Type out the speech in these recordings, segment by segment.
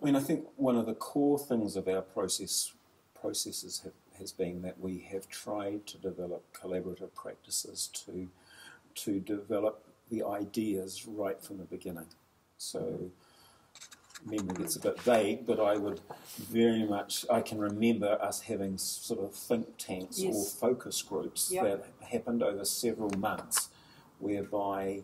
I mean, I think one of the core things of our processes has been that we have tried to develop collaborative practices to develop the ideas right from the beginning. So memory gets a bit vague, but I can remember us having sort of think tanks or focus groups that happened over several months, whereby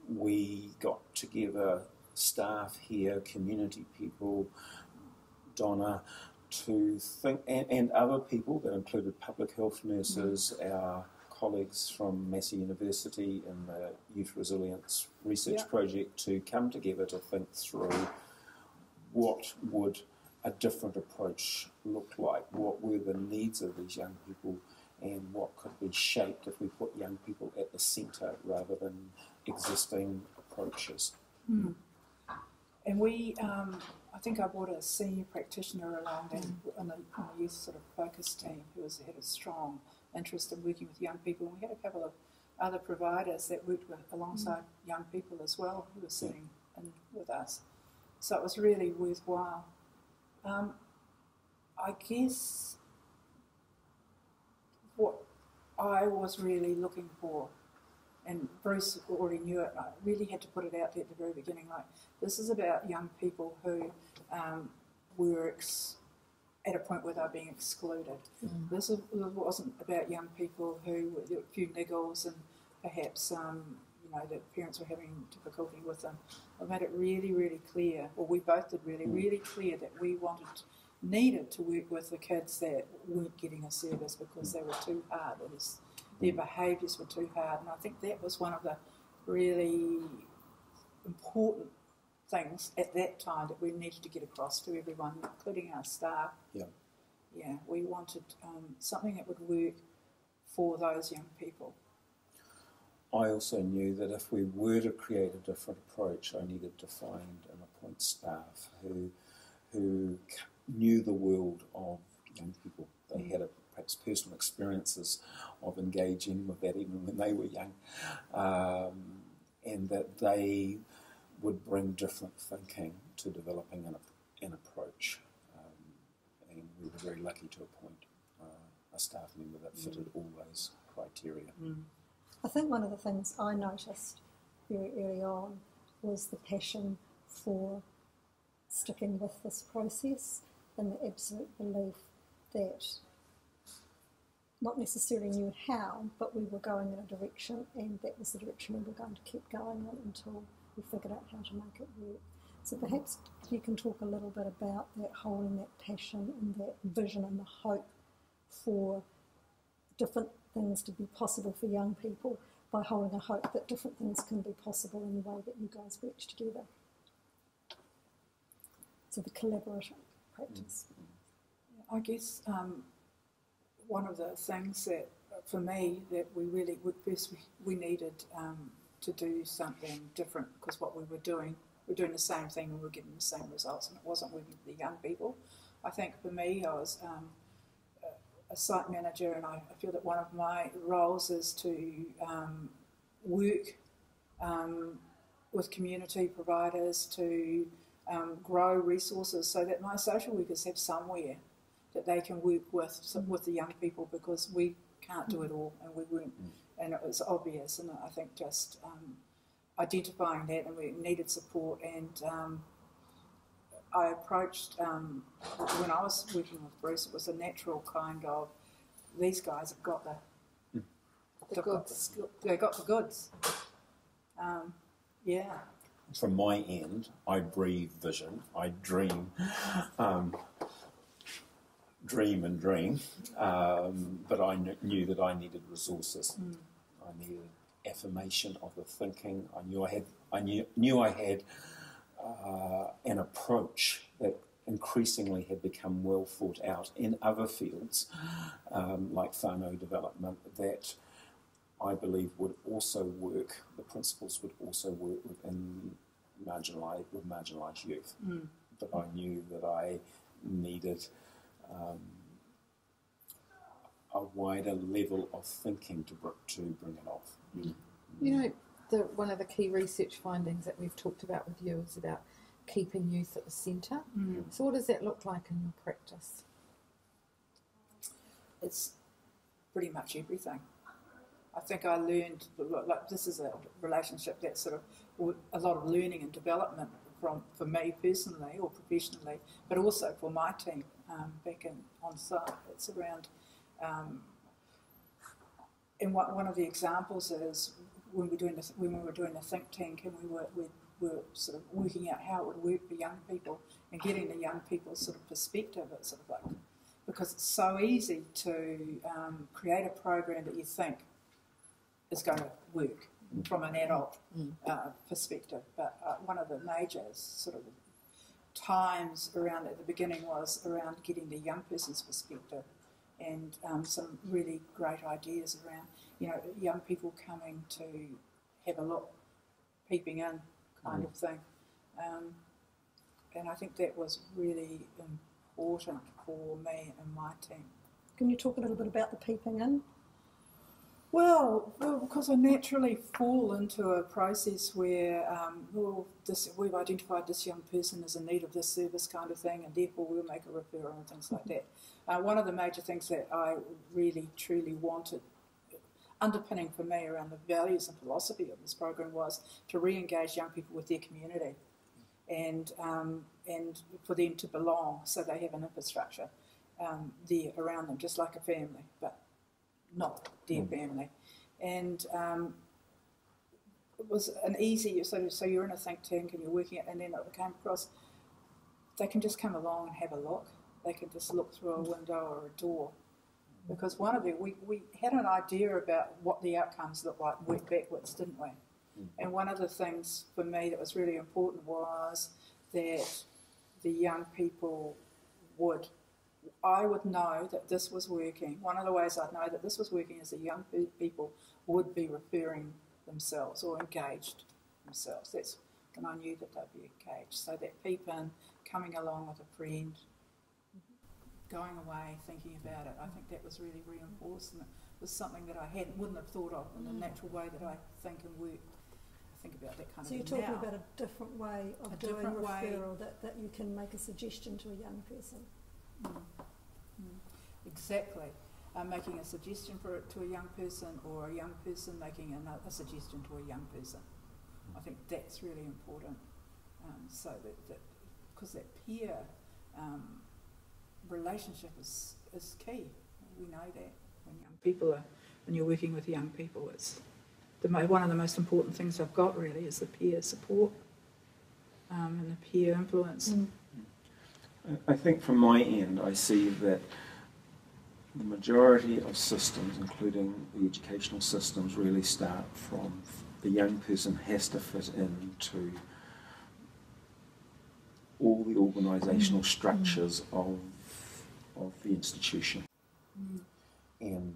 we got together staff here, community people, Donna, to think, and other people that included public health nurses, our colleagues from Massey University in the Youth Resilience Research Project, to come together to think through what would a different approach look like, what were the needs of these young people, and what could be shaped if we put young people at the centre rather than existing approaches. Mm. And we, I think I brought a senior practitioner along on a youth sort of focus team who had a strong interest in working with young people. And we had a couple of other providers that worked alongside young people as well who were sitting in with us. So it was really worthwhile. I guess what I was really looking for, and Bruce already knew it, I really had to put it out there at the very beginning, like, this is about young people who were at a point where they were being excluded. This wasn't about young people who were a few niggles and perhaps that parents were having difficulty with them. I made it really, really clear, or we both did really clear, that we needed to work with the kids that weren't getting a service because they were too hard. Their behaviours were too hard, and I think that was one of the really important things at that time that we needed to get across to everyone, including our staff. Yeah, we wanted something that would work for those young people. I also knew that if we were to create a different approach, I needed to find and appoint staff who knew the world of young people. They had perhaps personal experiences of engaging with that even when they were young, and that they would bring different thinking to developing an approach. And we were very lucky to appoint a staff member that fitted all those criteria. I think one of the things I noticed very early on was the passion for sticking with this process and the absolute belief that not necessarily knew how, but we were going in a direction, and that was the direction we were going to keep going in until we figured out how to make it work. So perhaps you can talk a little bit about that, holding that passion and that vision and the hope for different things to be possible for young people, by holding a hope that different things can be possible in the way that you guys work together. So the collaborative practice. I guess one of the things that, for me, that we really we needed to do something different, because what we were doing the same thing and we were getting the same results, and it wasn't working for the young people. I think for me, I was a site manager, and I feel that one of my roles is to work with community providers to grow resources so that my social workers have somewhere that they can work with the young people, because we can't do it all, and we weren't, and it was obvious. And I think just identifying that, and we needed support, and I approached, when I was working with Bruce, it was a natural kind of, these guys have got the goods. They got the goods. From my end, I breathe vision. I dream, but I knew that I needed resources. I needed affirmation of the thinking. I knew I had an approach that increasingly had become well thought out in other fields, like whānau development, that I believe would also work, the principles would also work within marginalised youth. But I knew that I needed a wider level of thinking to bring it off. You know, one of the key research findings that we've talked about with you is about keeping youth at the centre. Mm. So what does that look like in your practice? It's pretty much everything. I think I learned, like this is a relationship that's sort of a lot of learning and development for me personally or professionally, but also for my team back on site. It's around, and one of the examples is when we were doing the think tank and we were sort of working out how it would work for young people and getting the young people's sort of perspective. It's sort of like, because it's so easy to create a program that you think is going to work from an adult perspective. But one of the major sort of times around at the beginning was around getting the young person's perspective and some really great ideas around, young people coming to have a look, peeping in kind of thing. And I think that was really important for me and my team. Can you talk a little bit about the peeping in? Well, because I naturally fall into a process where, we've identified this young person as in need of this service kind of thing, and therefore we'll make a referral and things like that. One of the major things that I really, truly wanted, underpinning for me around the values and philosophy of this program, was to re-engage young people with their community and for them to belong, so they have an infrastructure there around them, just like a family, but not their family. And it was an easy, so you're in a think tank and you're working it, and then it came across, they can just come along and have a look. They can just look through a window or a door. Because one of it, we had an idea about what the outcomes look like, went backwards, didn't we? And one of the things for me that was really important was that the young people I would know that this was working. One of the ways I'd know that this was working is that young people would be referring themselves or engaged themselves. That's when I knew that they'd be engaged. So that peep in, coming along with a friend, going away, thinking about it, I think that was really reinforced, and it was something that I wouldn't have thought of in the natural way that I think and work. I think about that kind So of you're thing talking now. about a different way of doing referral, that you can make a suggestion to a young person. Exactly. Making a suggestion to a young person, or a young person making a suggestion to a young person. I think that's really important. So that because that peer relationship is key. We know that when you're working with young people, it's one of the most important things I've got really is the peer support and the peer influence. I think from my end, I see that the majority of systems, including the educational systems, really start from the young person has to fit into all the organisational structures of the institution. And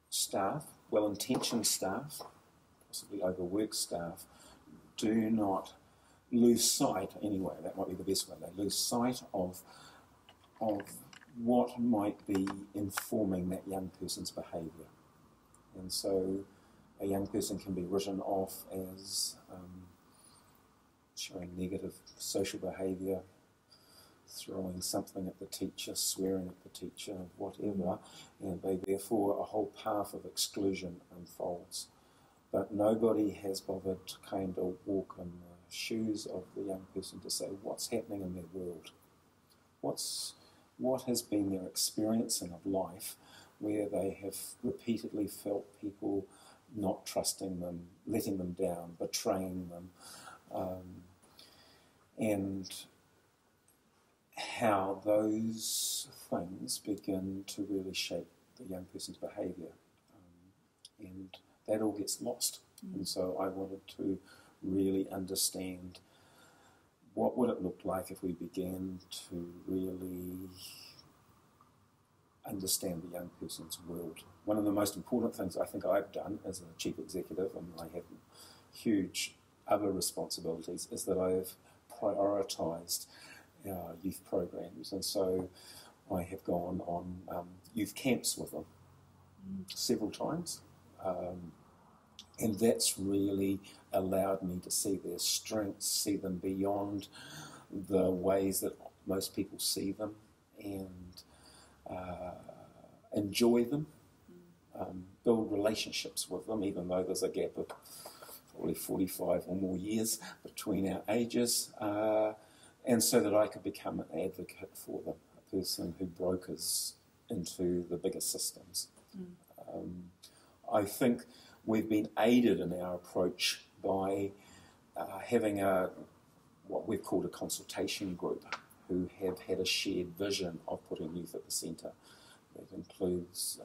staff, well-intentioned staff, possibly overworked staff, do not lose sight, anyway, that might be the best way, they lose sight of what might be informing that young person's behaviour. And so a young person can be written off as showing negative social behaviour, throwing something at the teacher, swearing at the teacher, whatever, and therefore a whole path of exclusion unfolds. But nobody has bothered to kind of walk in the shoes of the young person to say what's happening in their world, what has been their experiencing of life, where they have repeatedly felt people not trusting them, letting them down, betraying them, and how those things begin to really shape the young person's behaviour. And that all gets lost. And so I wanted to really understand what would it look like if we began to really understand the young person's world. One of the most important things I think I've done as a chief executive, and I have huge other responsibilities, is that I've prioritised our youth programs. And so I have gone on youth camps with them several times. And that's really allowed me to see their strengths, see them beyond the ways that most people see them, and enjoy them, build relationships with them, even though there's a gap of probably 45 or more years between our ages, and so that I could become an advocate for them, a person who brokers into the bigger systems. I think we've been aided in our approach by having what we've called a consultation group, who have had a shared vision of putting youth at the centre. That includes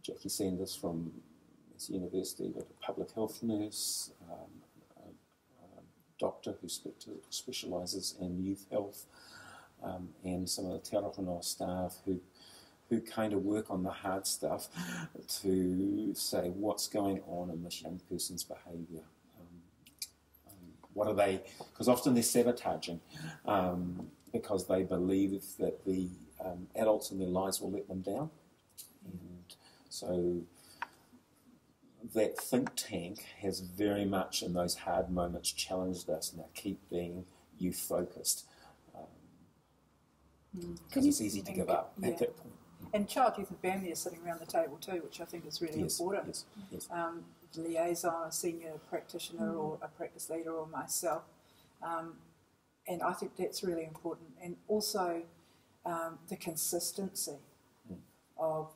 Jackie Sanders from Massey University, but a public health nurse, a doctor who specialises in youth health, and some of the Te Aroha staff who kind of work on the hard stuff to say what's going on in this young person's behaviour. What are they? Because often they're sabotaging because they believe that the adults in their lives will let them down. And so that think tank has very much in those hard moments challenged us now keep being youth focused. Because it's easy to give up at that point. And child, youth and family are sitting around the table too, which I think is really important. Yes. The liaison, a senior practitioner or a practice leader or myself. And I think that's really important. And also the consistency of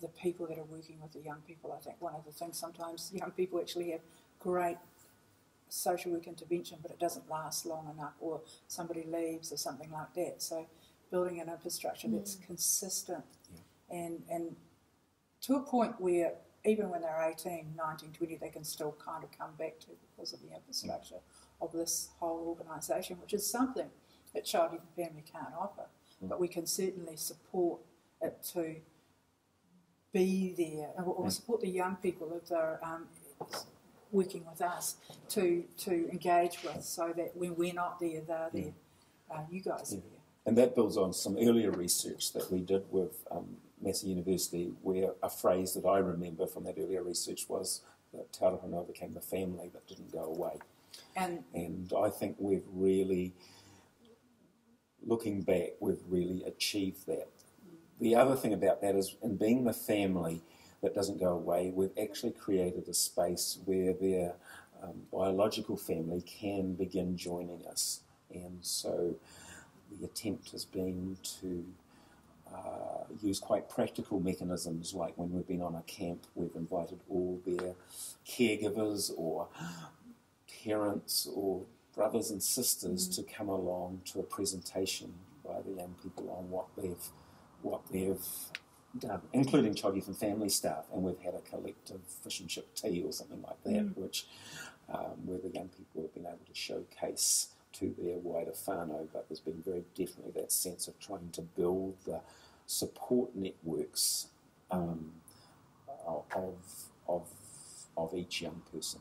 the people that are working with the young people. I think one of the things sometimes young people actually have great social work intervention, but it doesn't last long enough, or somebody leaves or something like that. So building an infrastructure that's consistent and to a point where even when they're 18, 19, 20, they can still kind of come back to because of the infrastructure of this whole organisation, which is something that Child, Youth and Family can't offer. But we can certainly support it to be there, or support the young people if they're working with us to engage with, so that when we're not there, they're there. You guys are there. And that builds on some earlier research that we did with Massey University, where a phrase that I remember from that earlier research was that Te Aroha became the family that didn't go away. And I think we've really, looking back, we've really achieved that. The other thing about that is, in being the family that doesn't go away, we've actually created a space where their biological family can begin joining us. And so the attempt has been to use quite practical mechanisms, like when we've been on a camp, we've invited all their caregivers or parents or brothers and sisters to come along to a presentation by the young people on what they've done, including Child, Youth and Family staff. And we've had a collective fish and chip tea or something like that, which where the young people have been able to showcase to their wider whānau, but there's been very definitely that sense of trying to build the support networks of each young person.